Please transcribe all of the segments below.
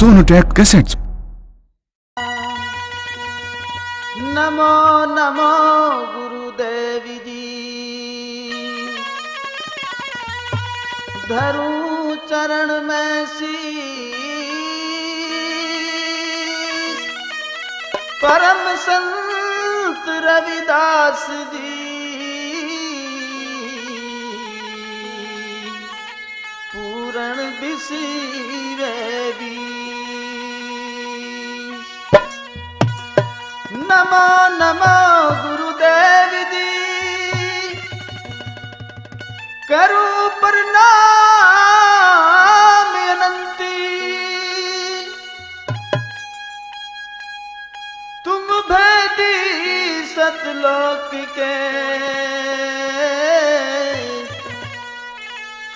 Sonotech cassettes. Namo Namo गुरुदेव जी, धरूं चरण में शीश, परम संत रविदास जी, पूरण बिसीवे बीस। नमो नमो गुरुदेव जी, करूं प्रणाम अनंती, तुम भेदी सतलोक के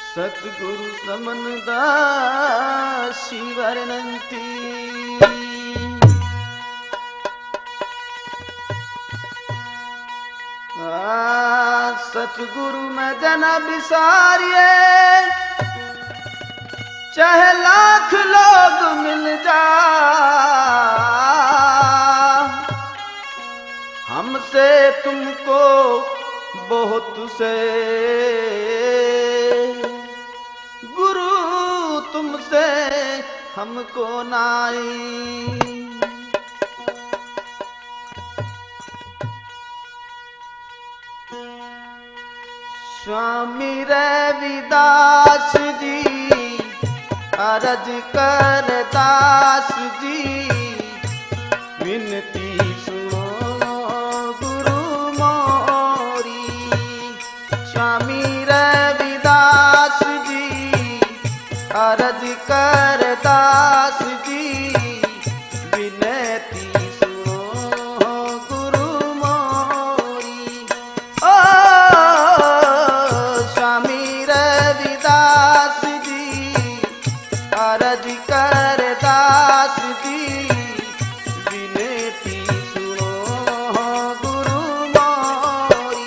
सतगुरु समनदासी वर्णंती। सतगुरु में जना बिसारिए, चाहे लाख लोग मिल जा, हमसे तुमको बहुत से, गुरु तुमसे हमको नाई। स्वामी रविदास जी अरज कर दास जी, विनती सुनो गुरु मोरी। स्वामी रविदास जी अरज कर दास जी, विनती सुनो गुरु मोरी। ओ स्वामी रविदास जी अरज कर दास जी, विनती सुनो गुरु मोरी।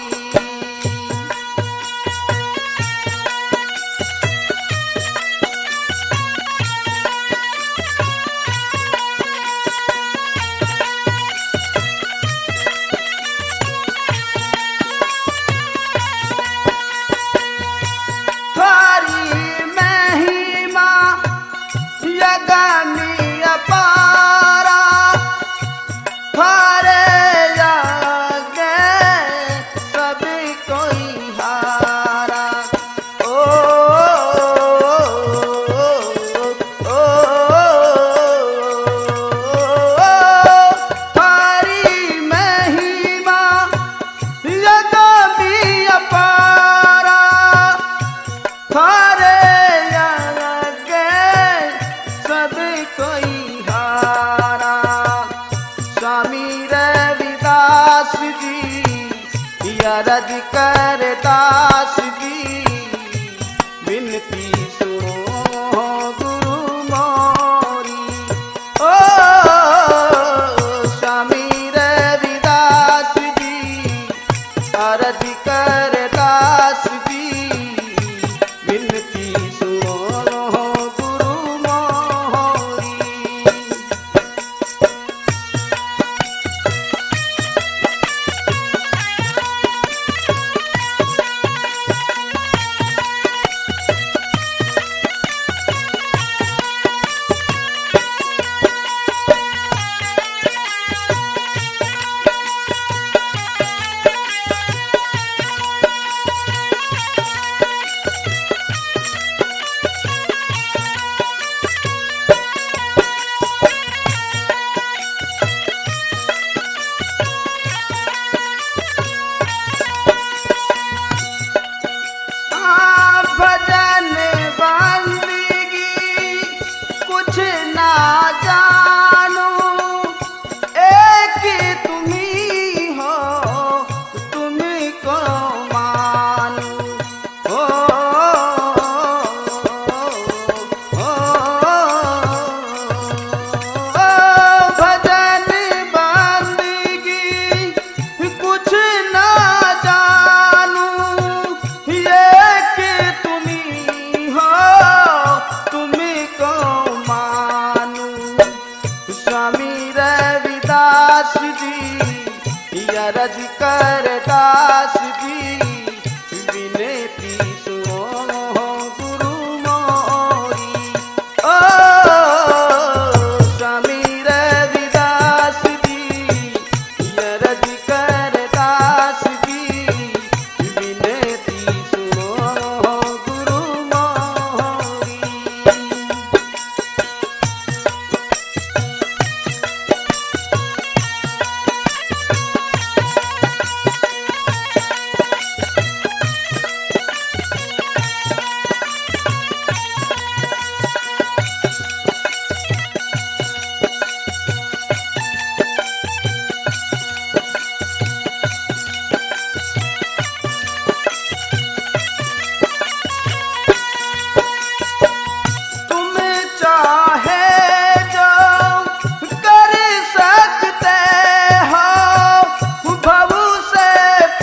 अरज कर दास जी, विनती सुनो गुरु मोरी। ओ स्वामी रविदास जी अरज कर दास जी, विनती सुनो गुरु मोरी। दास जी, अरज कर दास जी, विनती सुनो गुरु मोरी। ओ स्वामी रविदास जी, अरज कर दास जी, विनती सुनो गुरु मोरी। तुम चाहे जो कर सकते हो, भव से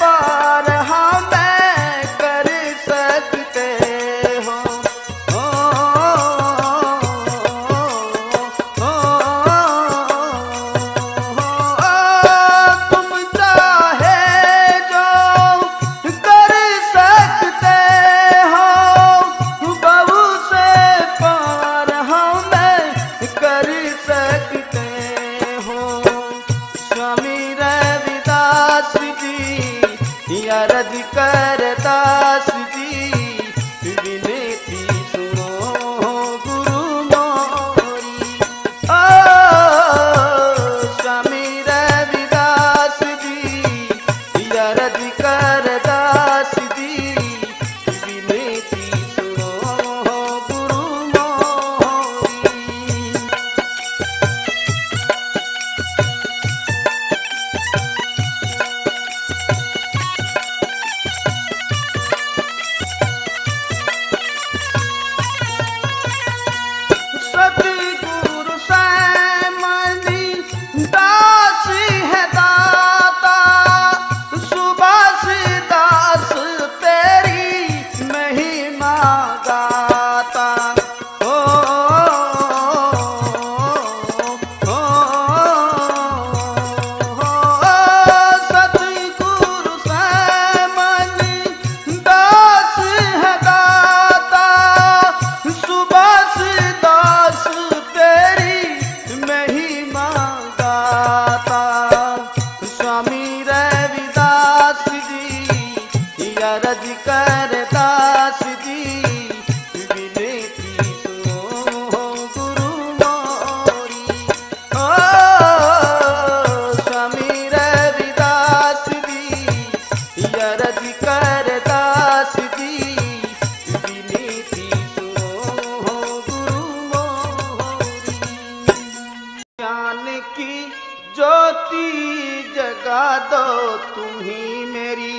पार हमें कर सकते हो। तुम चाहे जो कर सकते हो, बहू से पार हमें कर सकते हो। स्वामी रविदास जी, अरज कर दास जी, विनती सुनो गुरु मोरी। ओ स्वामी रविदास जी, अरज कर दास जी, विनती सुनो गुरु मोरी। सतगुरु सैमनी दास है दाता, सुभाष दास तेरी महिमा गाता। ओ, सतगुरु सैमनी दास है दाता, सुभाष दास तेरी महिमा गाता। स्वामी रविदास जी, अरज कर दास जी, विनती सुनो गुरु मोरी। ओ स्वामी रविदास जी, अरज कर दास जी, विनती सुनो गुरु मोरी। ज्ञान की ज्योति जगा दो तुम्ही मेरी,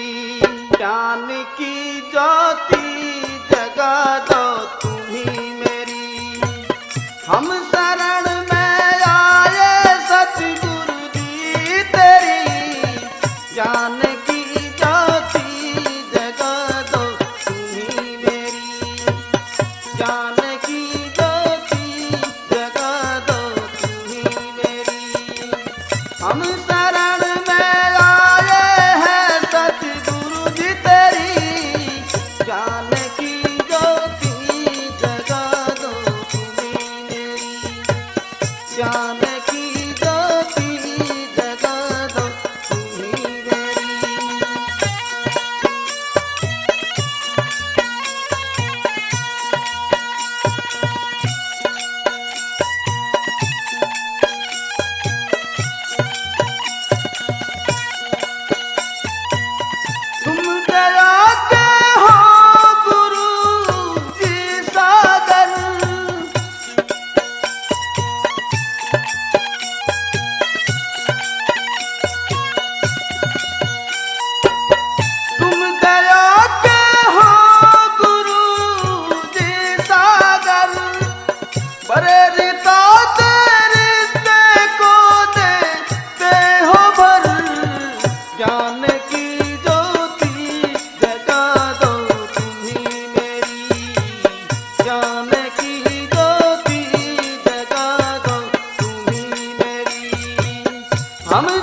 ज्ञान की ज्योति जगा दो तुम्ही मेरी। हम शरण में आए सतगुरु जी तेरी, ज्ञान की ज्योति जगा दो तुम्ही मेरी। ज्ञान की ज्योति जगा दो तुम्ही मेरी। हम शरण में आए हैं सतगुरु जी तेरी, ज्ञान की ज्योति जगा दो तुम्ही मेरी। ज्ञान की ज्योति जगा दो तुम्ही मेरी।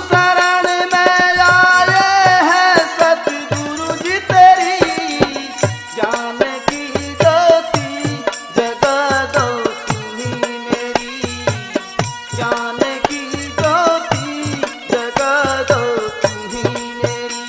शरण में आए हैं सतगुरु जी तेरी, ज्ञान की ज्योति जगा दो तुम्ही मेरी, ज्ञान की ज्योति जगा दो तुम्ही मेरी।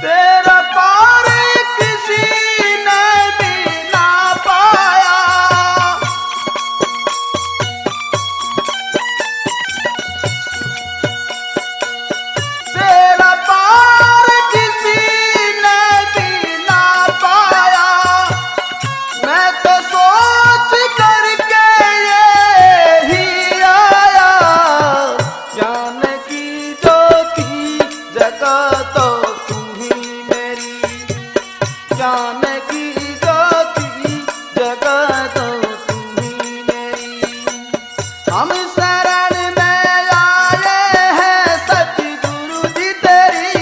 तेरा पार किसी ने भी ना पाया, तेरा पार किसी ने भी ना पाया। मैं तो सोच करके यही आया, ज्ञान की ज्योति जगा दो तुम्ही मेरी, ज्ञान की ज्योति जगा दो तुम्ही मेरी। हम शरण में आए हैं सतगुरु जी तेरी,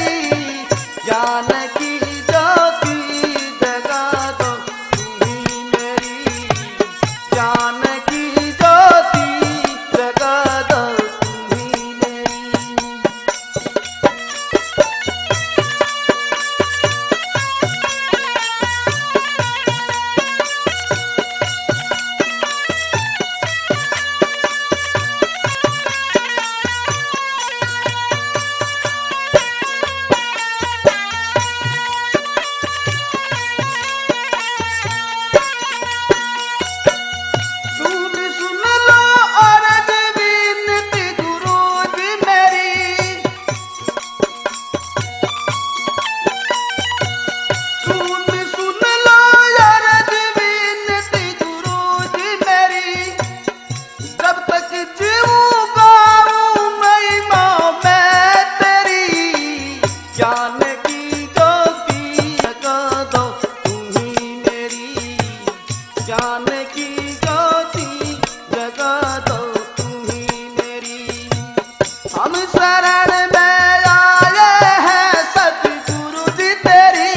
ज्ञान की ज्योति जगा दो तुम्ही मेरी, ज्ञान की ज्योति जगा दो तुम्ही मेरी। तुम सुन लो अर्ज विनती गुरु जी मेरी, तुम सुन लो अर्ज विनती गुरु जी मेरी। जब तक जीऊंगा महिमा मैं तेरी, ज्ञान की ज्योति जगा दो तुम्ही मेरी, ज्ञान की ज्योति जगा दो तुम्ही मेरी। हम शरण में आए हैं सतगुरु जी तेरी,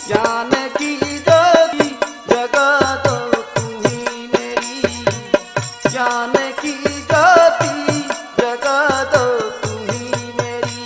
ज्ञान की ज्योति जगा दो तुम्ही मेरी, ज्ञान की ज्योति जगा दो तुम्ही मेरी।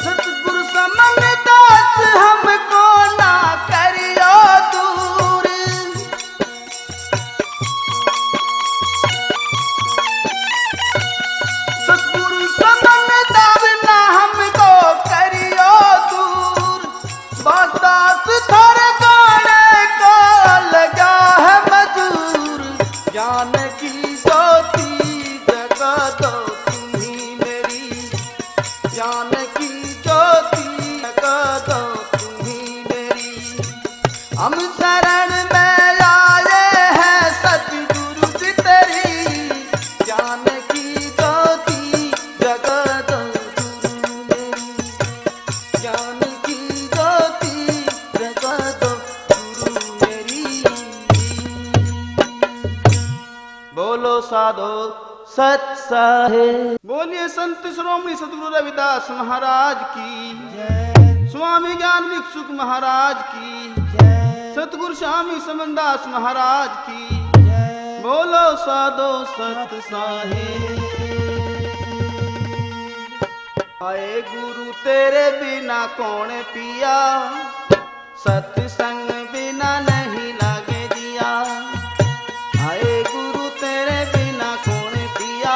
सतगुरु समन दास हमको ना करियो दूर, सतगुरु समन दास ना हमको करियो दूर। बस दास थोड़े गाने को लगा है मजूर, ज्ञान की ज्योति जगा दो तुम्ही मेरी, ज्ञान की ज्योति जगा दो तुम्ही मेरी। हम शरण में आए हैं सतगुरु जी तेरी, ज्ञान की ज्योति जगा दो गुरु मेरी, ज्ञान की ज्योति जगा दो गुरु मेरी। बोलो साधो सत साहेब। बोलिए संत श्रोमणी सतगुरु रविदास महाराज की जय, स्वामी ज्ञान भिक्षुक महाराज की जय, सतगुरु स्वामी समनदास महाराज की जय। बोलो साधो सत साहेब। आए गुरु तेरे बिना कौन पिया, सत्संग बिना नहीं लागे जिया। आए गुरु तेरे बिना कौन पिया,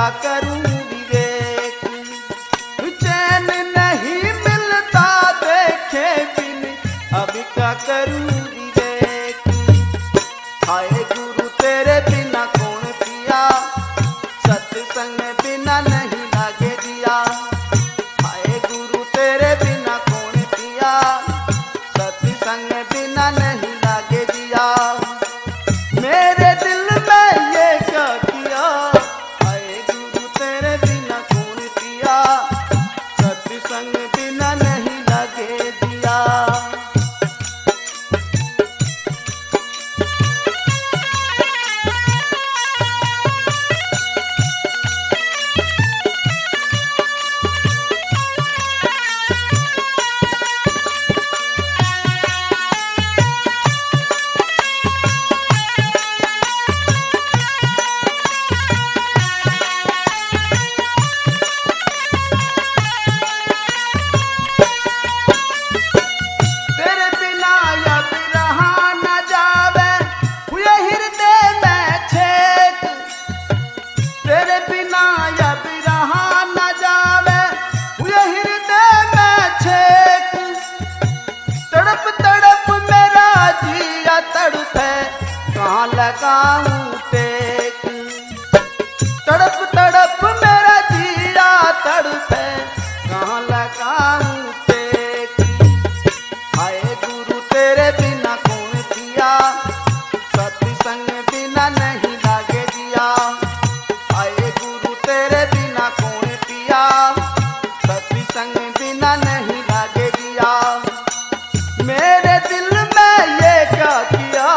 क्या करूं विवेक, चैन नहीं मिलता देखे बिन, अब क्या करूं विवेक। हाय गुरु तेरे बिना कौन पिया, सत्संग बिना नहीं लागे दिया। हाय गुरु तेरे बिना कौन पिया, सत्संग बिना नहीं लागे दिया। मेरे दिल में ये क्या किया, हाय गुरु तेरे बिना कौन पिया, सत्संग बिना नहीं लागे दिया। लगाऊं टेक, तड़प तड़प मेरा जिया तड़पे, कहाँ लगाऊं टेक। हाय गुरु तेरे बिना कौन पिया, सत्संग बिना नहीं लागे दिया। हाय गुरु तेरे बिना कौन पिया, सत्संग बिना नहीं लागे दिया। मेरे दिल में ये क्या किया,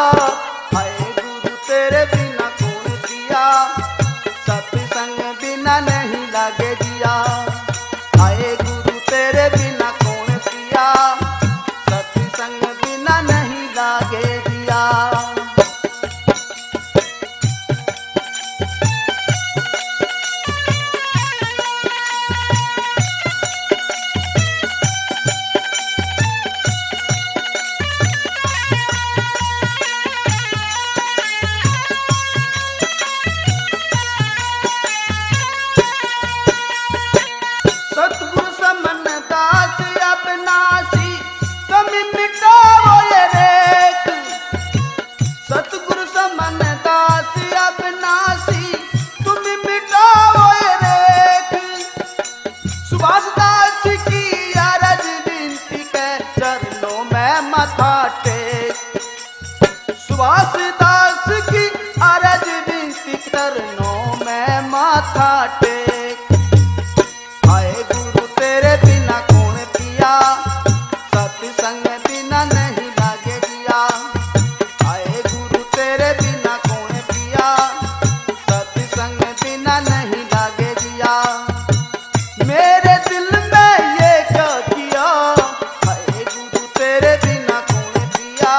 तेरे बिना कौन पिया, सत्संग बिना नहीं लागे दिया। आए गुरु तेरे बिना कौन पिया, सत्संग बिना नहीं लागे दिया। सतगुरु समन दास अविनाशी, तुम मिटाओ ये रेत। सतगुरु समन दास अविनाशी, तुम मिटाओ ये रेत। सुभाष दास की अरज विनती के चरणों में माथा टेक। सुभाष दास की अरज विनती चरणों में माथा टेक। तेरे बिना कौन पिया, सत्संग बिना नहीं लागे दिया। आए गुरु तेरे बिना कौन पिया, सत्संग बिना नहीं लागे दिया। मेरे दिल में ये क्या किया, आए गुरु तेरे बिना कौन पिया,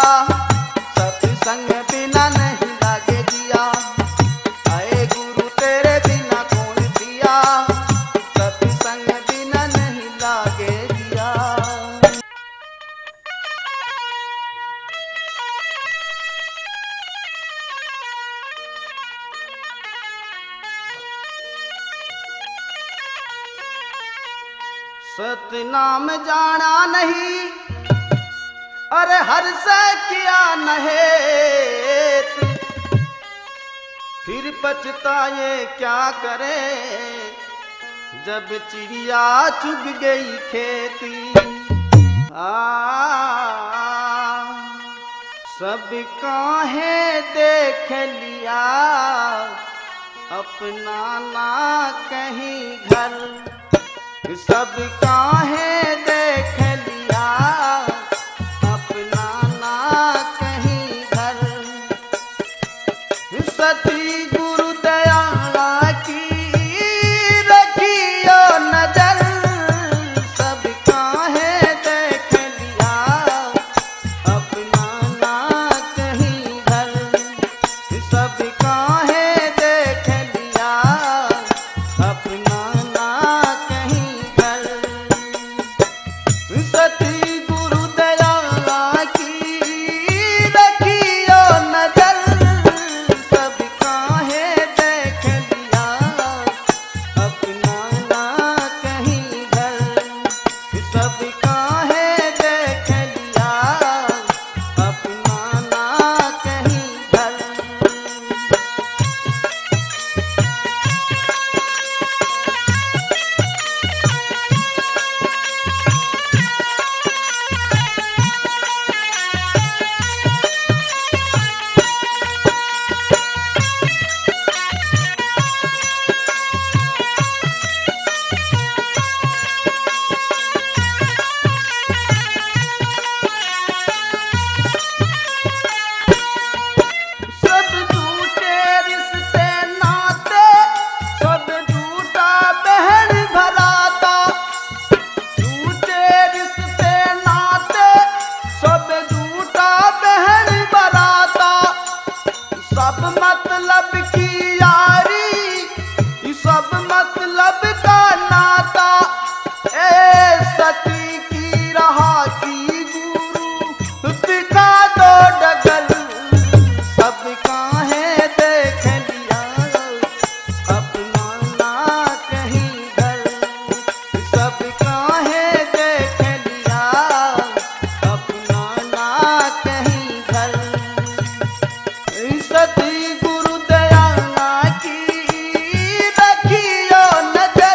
सत्संग बिना नहीं लागे दिया। आए गुरु तेरे बिना कौन पिया, सत्संग बिना नहीं लागे दिया। सतनाम जाना नहीं, अरे हर से किया नहेत, फिर पछताए क्या करे, जब चिड़िया चुग गई खेती। सब काहे देख लिया, अपना ना कहीं घर। सब काहे देख लिया, अपना ना कहीं घर। सती गुरु दयाला की रखियो नजर, सब काहे देख लिया, अपना ना कहीं घर। सब काहे देख लिया, अपना ना कहीं घर। मतलब का नाता ए सती की रहा की गुरु दिखा दो डगल सब काहे देख लिया अपना ना कहीं घर सब काहे देख लिया अपना ना कहीं घर सती गुरु दया की रखियो नजर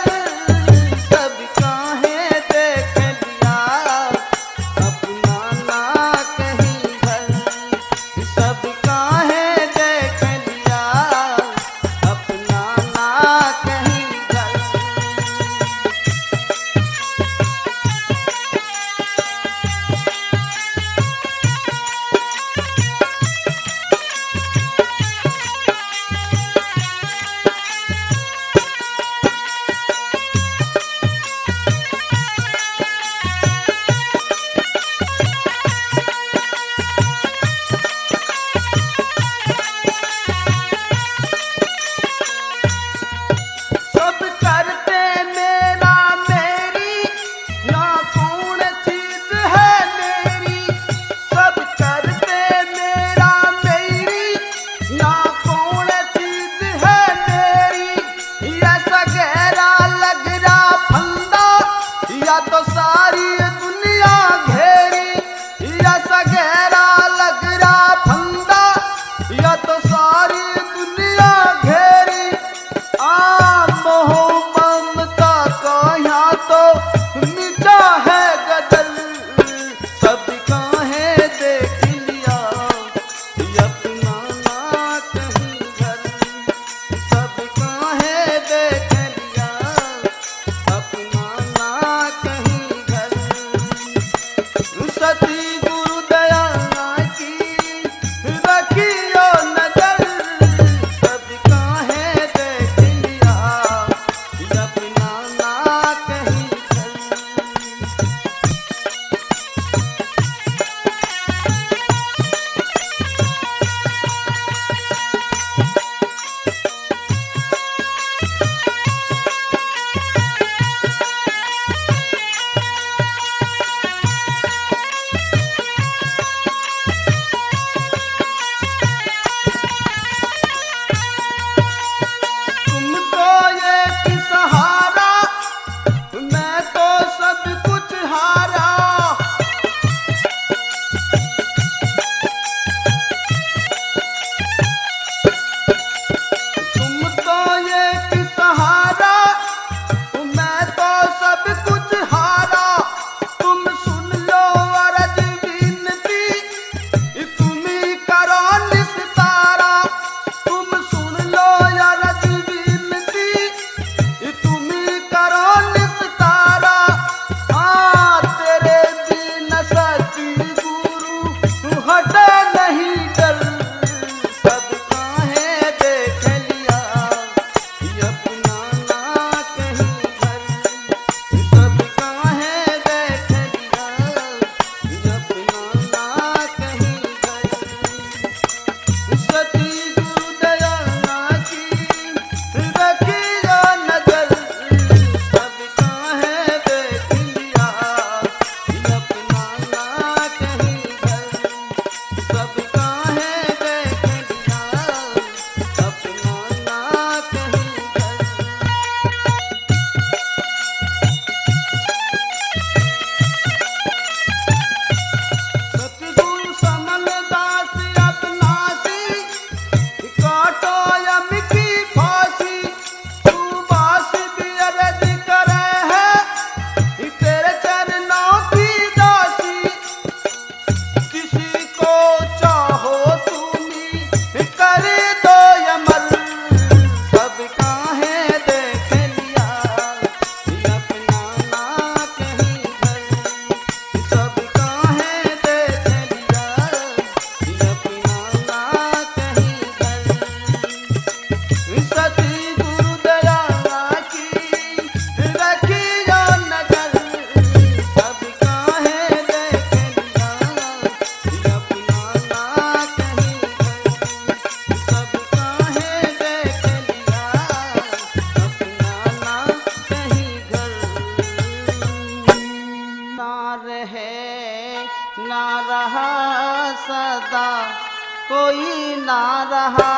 कोई ना रहा,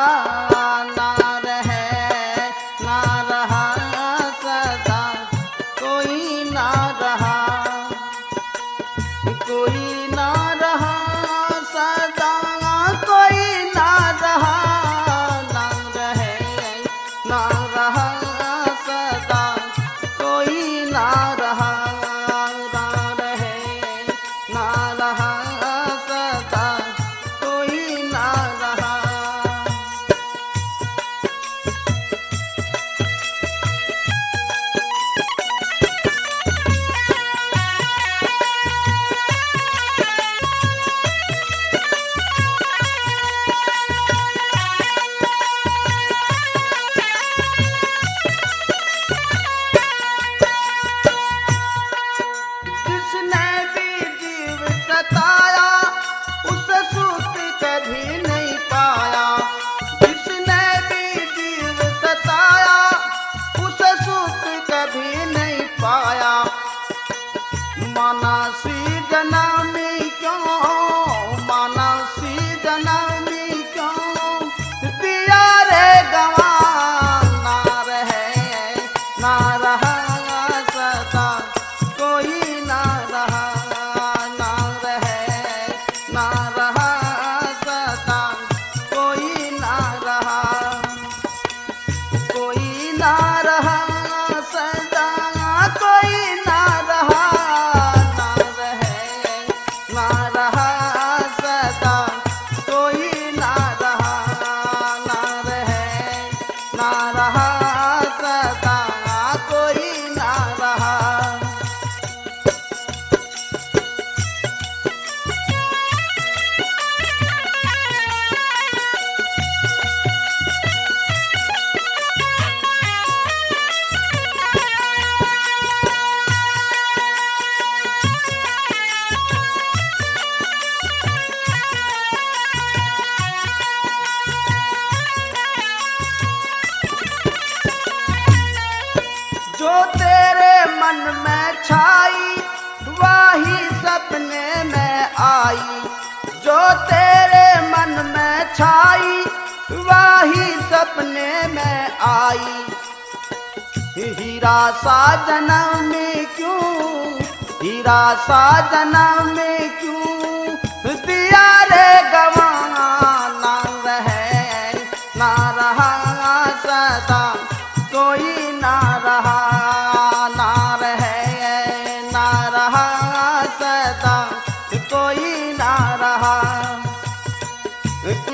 ना रहे, ना रहा सदा, कोई ना रहा, कोई ना रहा सदा, कोई ना रहा, ना रहे, ना रहा सदा, कोई ना रहा, ना रहे, ना रहा सदा, कोई ना रहा। जिसने भी जीव सताया उसे सुख कभी नहीं पाया, जिसने भी जीव सताया उसे सुख कभी नहीं पाया। मानसी जन्मी क्यों, मानसी जन्मी क्यों, दिया रे गवा, ना रहे, ना रहा सदा, कोई ना रहा, ना रहे, ना रहा सदा, कोई ना रहा, कोई ना रहा सदा, कोई ना रहा, ना रहे, ना रहा सदा, कोई ना रहा, ना रहे, ना रहा सदा, कोई ना रहा। जो तेरे मन में छाई वही सपने में आई, जो तेरे मन में छाई वही सपने में आई। हीरा सा जन्म में क्यों, हीरा सा जन्म में क्यों, दिया रे गवा, ना रहे, ना रहा सदा, कोई ना रहा, ना रहे, ना रहा सदा, कोई ना रहा,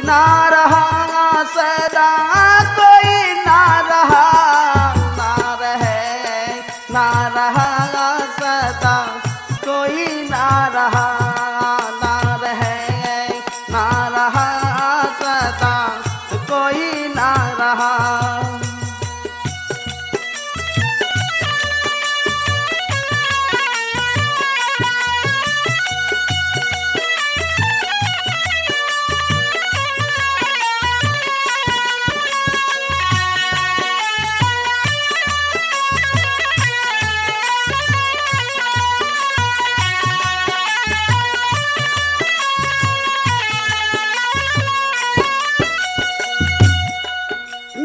ना रहा सदा, कोई ना रहा, ना रहे, ना रहा सदा, कोई ना रहा, ना रहे, ना रहा सदा, कोई ना रहा।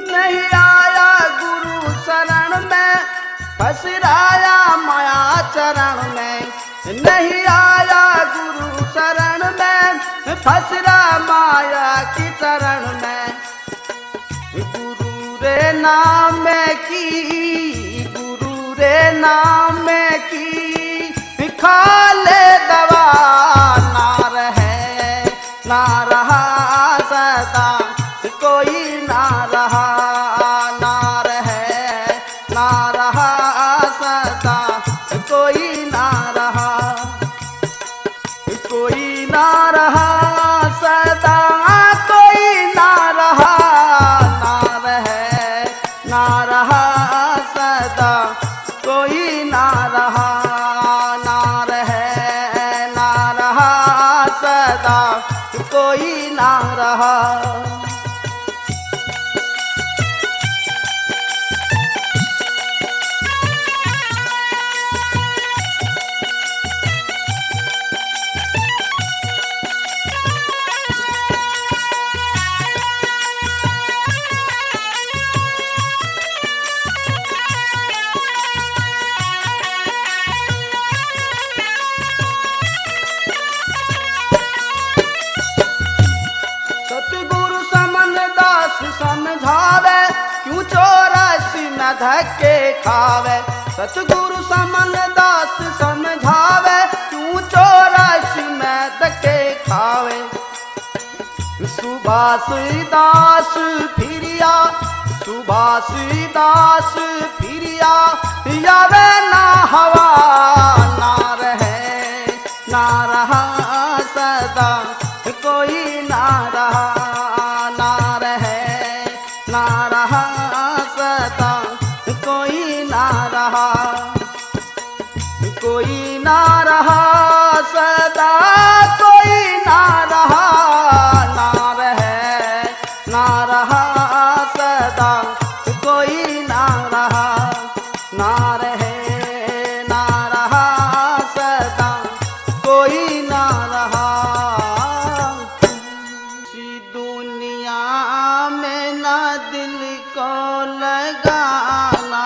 नहीं आया गुरु शरण में, फसराया माया चरण में, नहीं आया गुरु शरण में, फसरा माया की चरण में। गुरु रे नाम की, गुरु रे नाम की, खा ले दवा, ना रहे, ना रहा सदा, कोई ना रहा, ना रहे, ना रहा सदा, कोई ना रहा, कोई ना रहा सदा, कोई ना रहा, ना रहे, ना रहा सदा, कोई ना रहा, ना रहे, ना रहा सदा, कोई ना रहा। न धक्के खावे, सतगुरु समन दास समझावे, क्यों 84 में धक्के खावे। सुभाष दास फिरिया, सुभाष दास फिरिया, यावे ना हवा ना रहे, ना रहा सदा कोई ना रहा, ना रहे ना रहा सदा कोई ना रहा, कोई ना रहा सदा कोई ना रहा, ना रहे ना रहा सदा कोई ना रहा, ना रहे ना रहा सदा कोई ना रहा। इसी दुनिया में ना दिल को लगाना,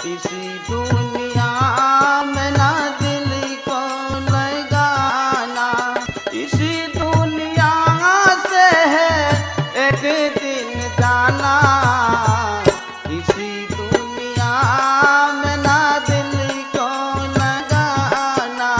इसी दुनिया में ना दिल को लगाना, इसी दुनिया से है एक दिन जाना, इसी दुनिया में ना दिल को लगाना।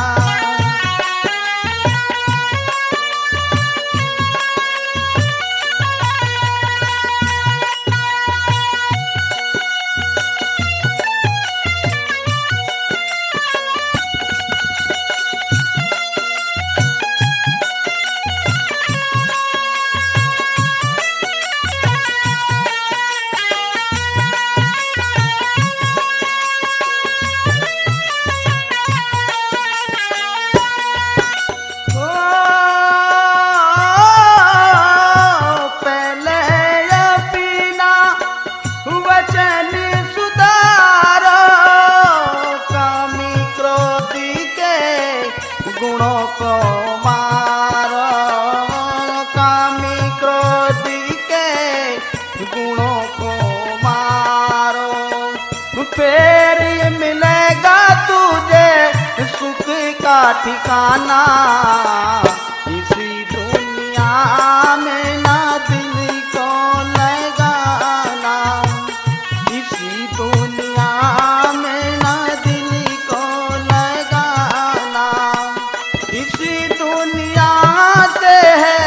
गुणों को मारो, कामी क्रोधी के गुणों को मारो, फिर मिलेगा तुझे सुख का ठिकाना। इसी दुनिया में ना दिल को लगाना, इसी दुनिया में ना दिल को लगाना, इसी दुनिया से है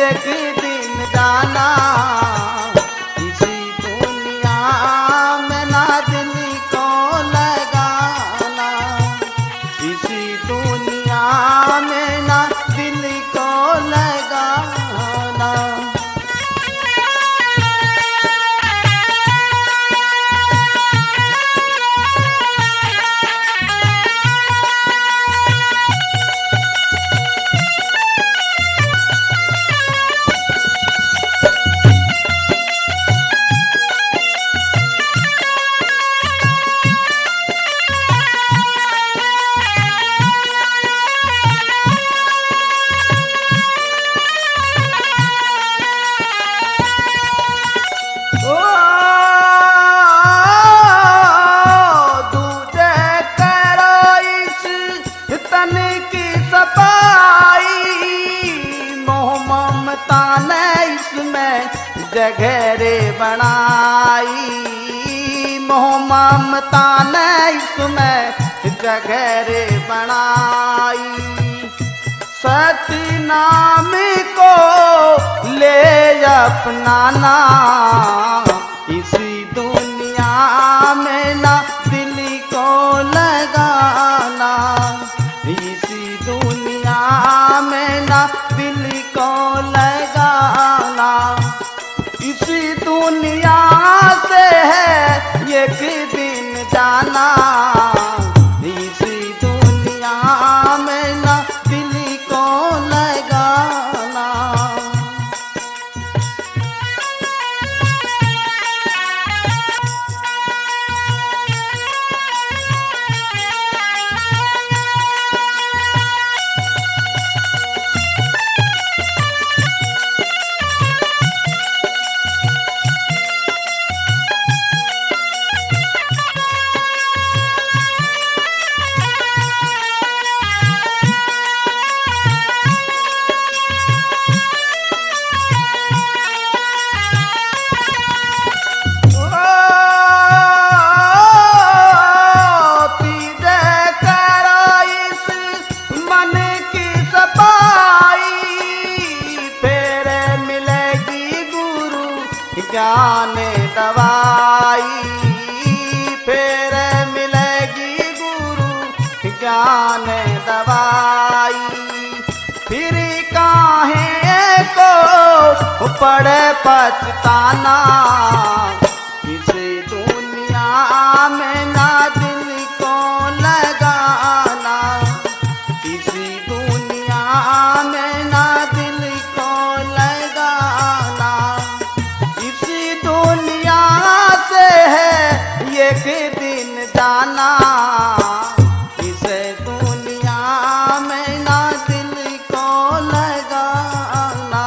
एक दिन जाना, इसी दुनिया में ना दिल को लगाना, इसी दुनिया में ना दिल को लगाना। जगह रे बनाई, मोह ममता ने इसमें जगह रे बनाई, सत्य नाम को ले अपनाना, इसी दुनिया में ना दिल को लगाना, इसी दुनिया में ना दिल को लगाना, इसी दुनिया से है एक दिन जाना, इसी दुनिया में ना दिल को लगाना। फिर मिलेगी गुरु ज्ञान दवाई। फिर काहे को पड़े पछताना, इस दुनिया में ना दिल को लगाना, इस दुनिया में ना दिल को लगाना। इस दुनिया से है एक दिन जाना, इस दुनिया में ना दिल को लगाना।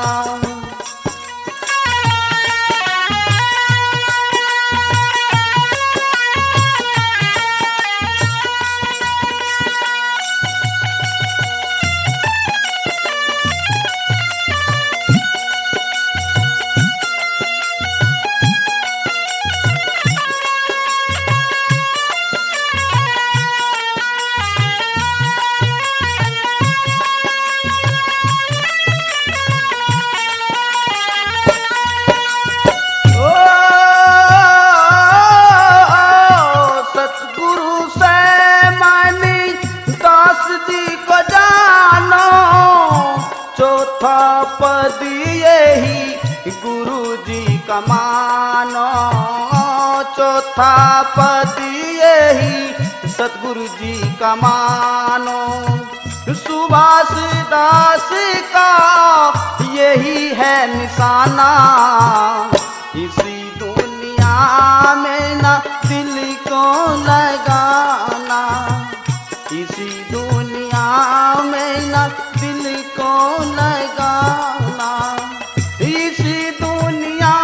चौथा पद यही गुरु जी का मानो, चौथा पद यही सतगुरु जी का मानो। सुभाष दास का यही है निशाना, इसी दुनिया में ना दिल को लगाना, इसी दुनिया में ना दिल को लगाना। इसी दुनिया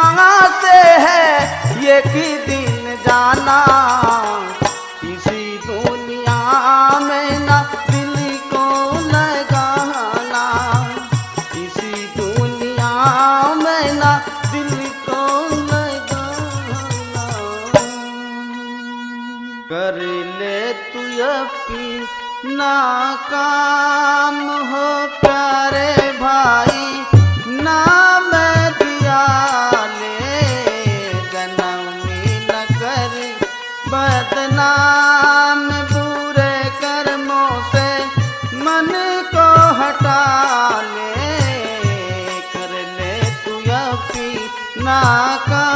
से है एक दिन जाना, इसी दुनिया में ना दिल को लगाना, इसी दुनिया में ना दिल को लगाना। कर ले तू अपना काम हो प्यारे भाई, नाम दिया ले जनमी न कर बदनाम। बुरे कर्मों से मन को हटा ले, कर ले तू अपना काम।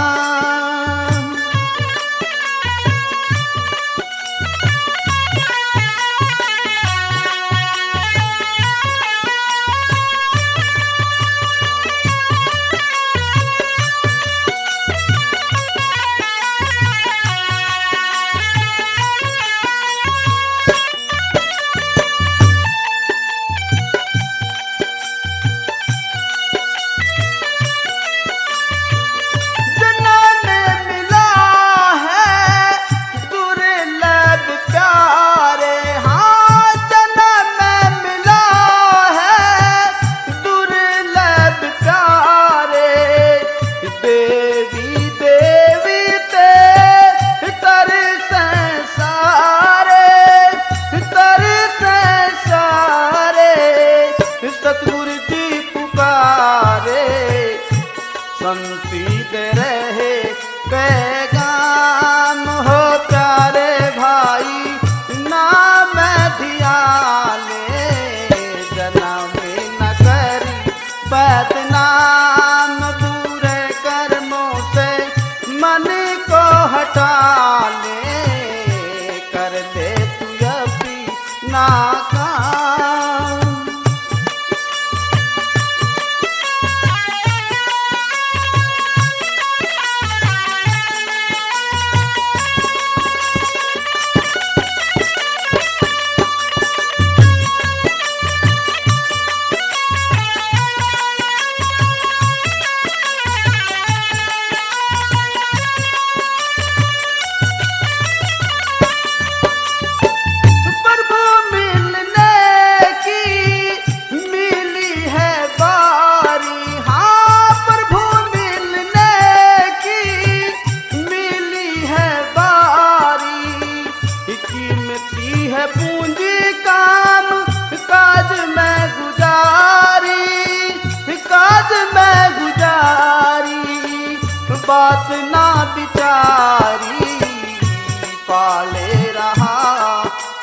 पाले रहा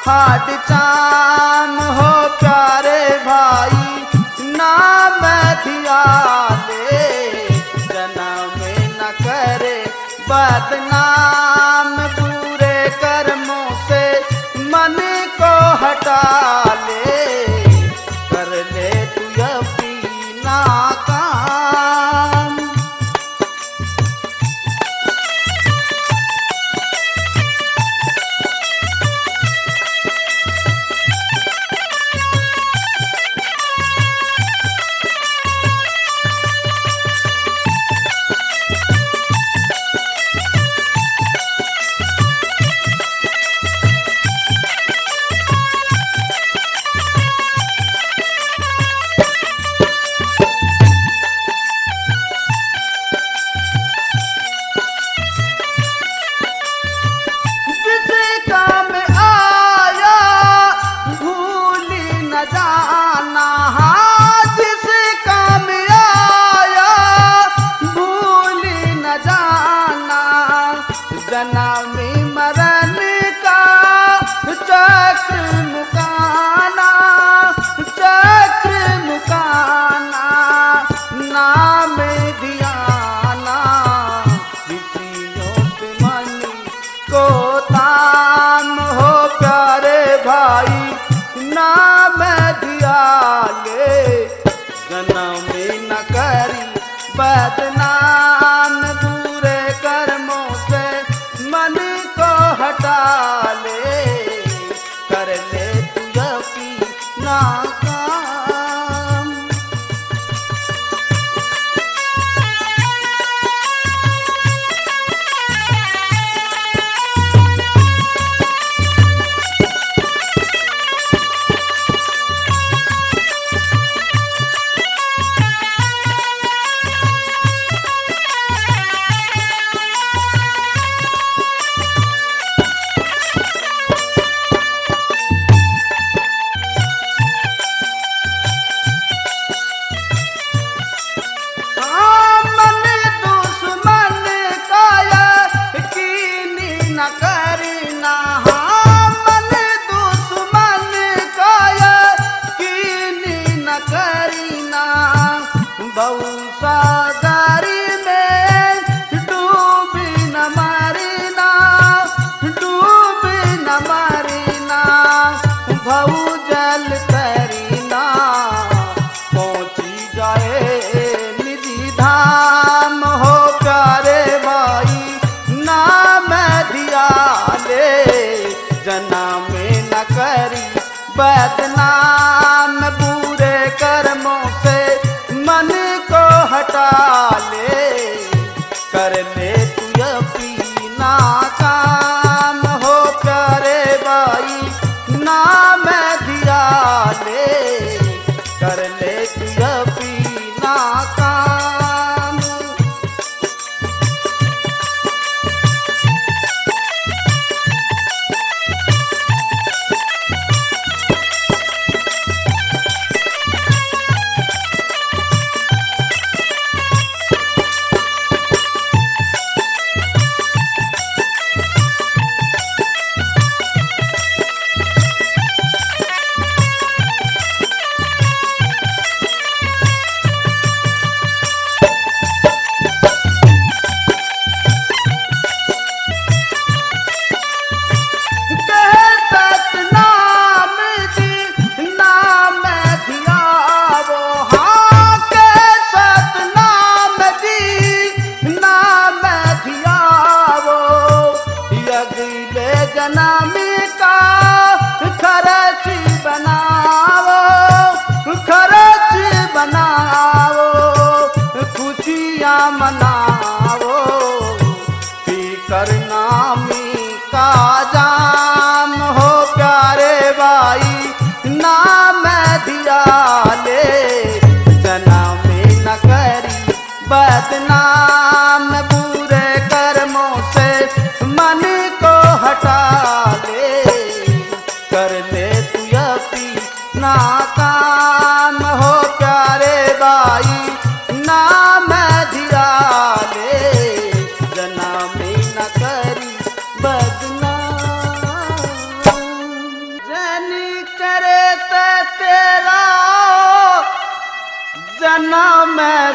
हाड चाम हो प्यारे भाई नाम धियाले जन्म न करे बदनाम बुरे कर्मों से मन को हटा ले कर ले तू अपना काम। जन्म मरण का चक्र मुकाना नाम धियाना ऋषियों से मन को ताम हो प्यारे भाई नाम धियाले जन्म न करी बदनाम बुरे कर्मों से मन को हटा ले कर ले तू अपना काम। सागरी में डूबी न मरीना भऊ जल तरीना पहुँची जाए निधि धाम हो प्यारे भाई नाम धियाले जन्म न करी बदनाम बुरे कर्मों से मन को हटा ले कर ले तू अपना काम हो प्यारे भाई नाम धियाले कर ले तू अपना काम। जन्म का खर्च बनाओ खुशियाँ मनाओ फिकर नामी का जाम हो प्यारे भाई नाम धियाले जन्म न करी बदनाम बुरे कर्मों से मन को हटा ले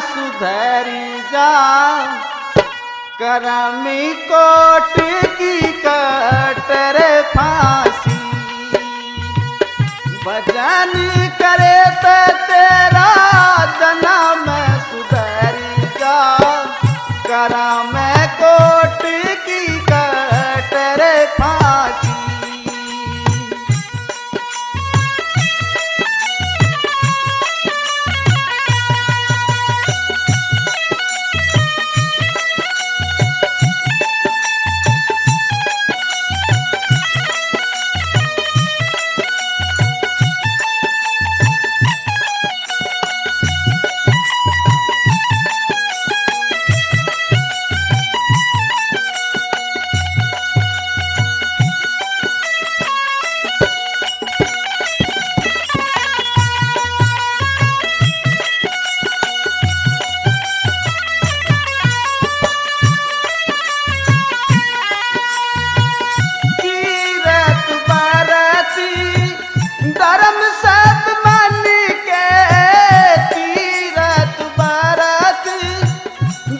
सुधरी जा करमी कोट की कटर फांसी भजन करे तो तेरा जन्म सुधरी जा करम कोट की कटर फांसी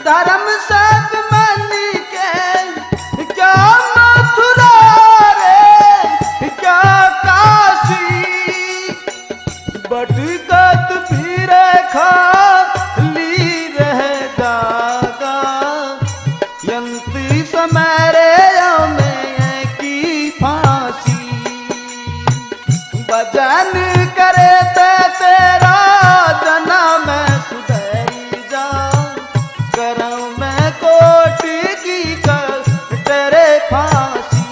धर्म सब मन के क्या मथुरा रे क्या काशी बटकत फिर खाली रह जागा यंत्री समय रे में की फांसी भजन करे ते तेरा जन्म सुधरी जा करम कोट की कटर फांसी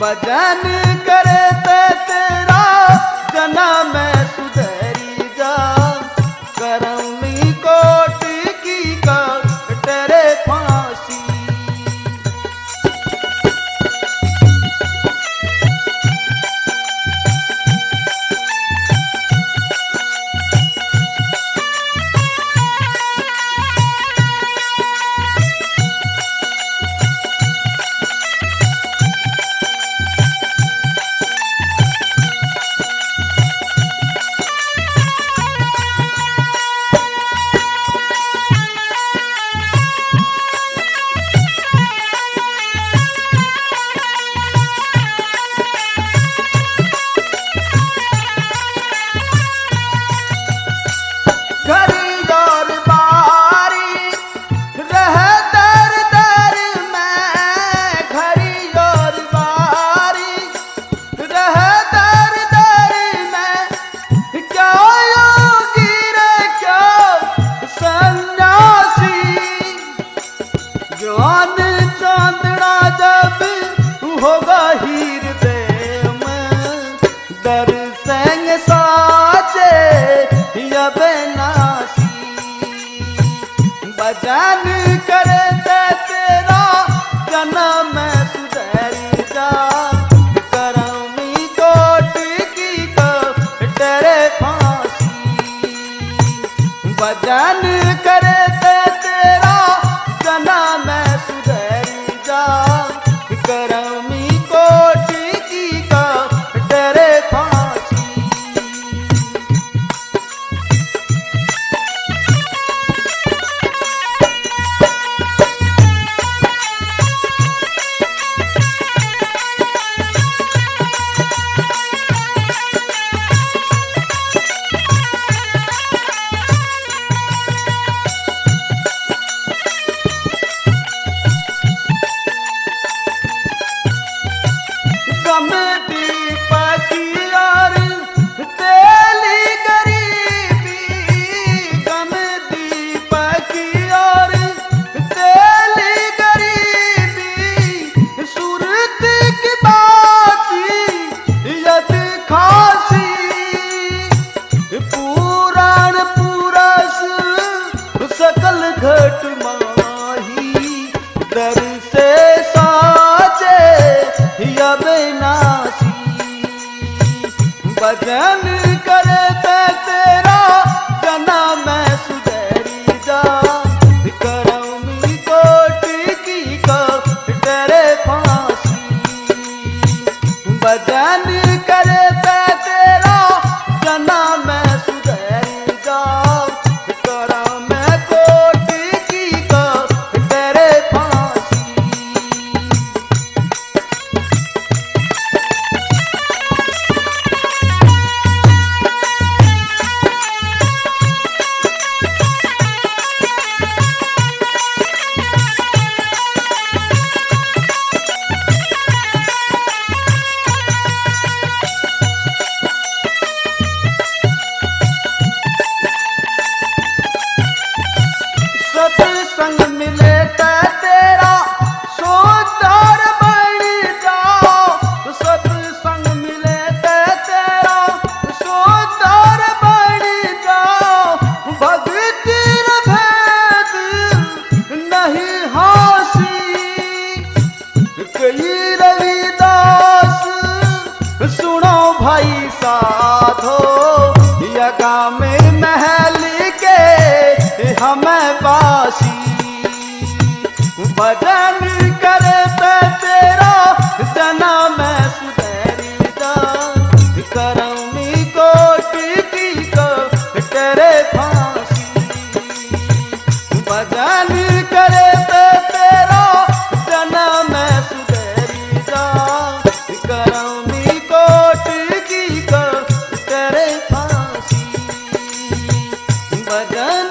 भजन करे ते तेरा जन्म सुधरी जा करम कोट की कटर फांसी ज्ञान चांदड़ा जब होगा हीर देव दर संग साचे यब नासी भजन करे तेरा जन्म सुधरी जा करमी कोट की कटर फांसी भजन करे तेरा जन्म सुधरी जा करमी कोट की कटर फांसी घट माही दर से साचे यब नासी भजन करते तेरा जन्म सुधरी जा करमी कोट की कटर फांसी भजन करते तेरा जन्म सुधरी जा रविदास सुनो भाई साधो, यगा में महल के हमें बासी, भजन करते तेरा जना में सुधरी जा, करमी कोटि की को तेरे फांसी, भजन करते तेरा जना में सुधरी जा, करमी कोटि की को तेरे फांसी, भजन